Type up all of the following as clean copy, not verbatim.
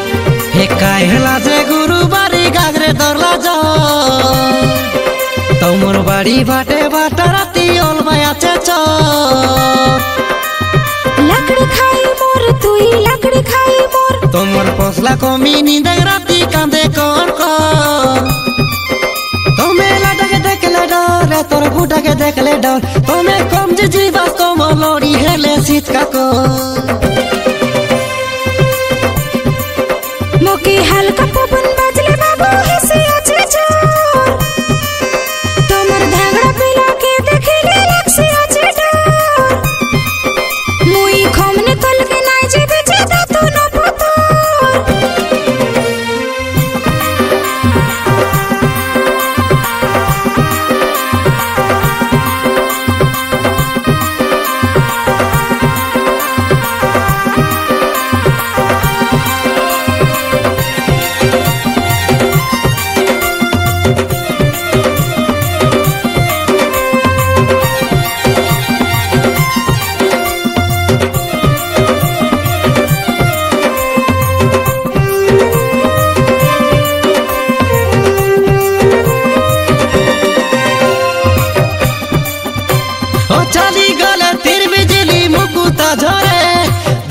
हेला जे गुरु बारी गागरे दरला जा तमर बाड़ी बाटे बाटा राती ओलमाया चेचो लकड़ी खाई मोर तुई लकड़ी खाई मोर तमर पोसला कमी नींद राती कांदे कोन को तमे लाटा के देख ले डर तोर बूटा के देख ले डर तमे कम जे जीवास कम लोड़ी हेले सीत का को मोके हल्का पवन बाजले बाबू हंसे आछे चोर तोमर धागड़ा पिला के देखले लक्ष्य आछे डोर मुई खमने तल के नाइ जे बेचे दा तो न पतोर चली गले तीर बिजली मुकुता झरे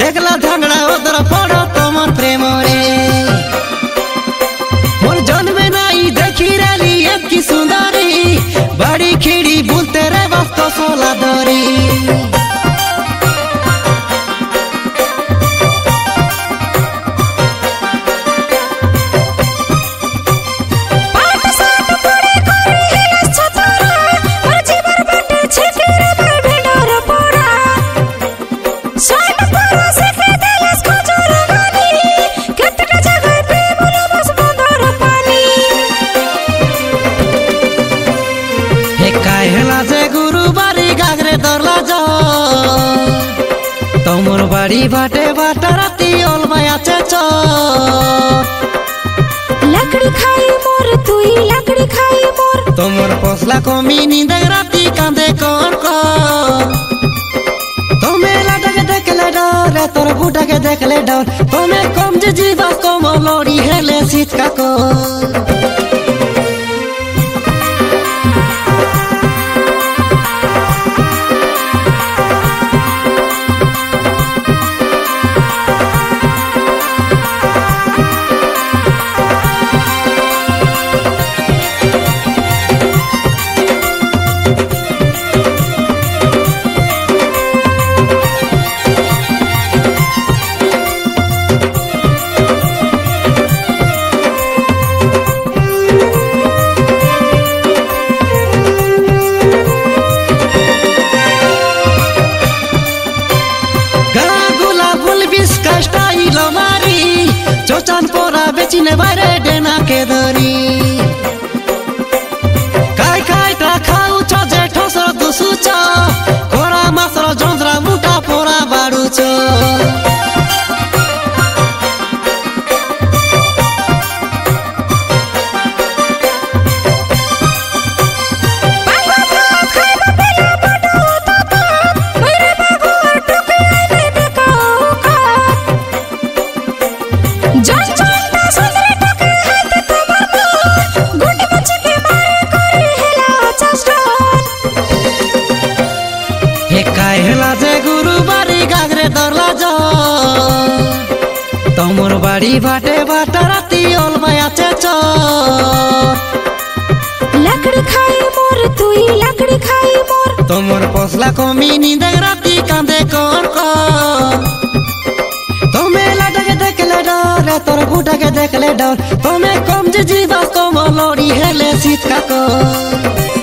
देखला झगड़ा उधर पड़ो तमर प्रेम रे मोर जन्मे नाई देखी रली एक की सुंदरी बड़ी खिड़ी बोलते रे बस तो सोला दरी हेला जे गुरु बारी गागरे दरला जा तमर बाड़ी बाटे बाटा राती ओलमाया चेचो लकड़ी खाई मोर तुई लकड़ी खाई मोर तमर पोसला कमी नींद राती कांदे कोन को तमे लाटा के देख ले डर तोर बूटा के देख ले डर तमे कम जे जीवा कम लोड़ी हेले सीत का को चोचान पोरा बेचिने बारे डेना के दरी काय काय ता खाऊ छ जे ठोसर दुसु छ कोरा मासर जोंजरा मुटा पोरा बाडु छ हेला जे गुरु बारी गागरे दरला जा तमर बाड़ी बाटे बाटा राती ओलमाया चेचो लकड़ी खाई मोर तुई लकड़ी खाई मोर तमर पोसला कमी नींद राती कांदे कोन को तमे लाटा के देख ले डर तोर बूटा के देख ले ডাউন তুমি কম যে জিবা কমলরি হেলে শীত কাকর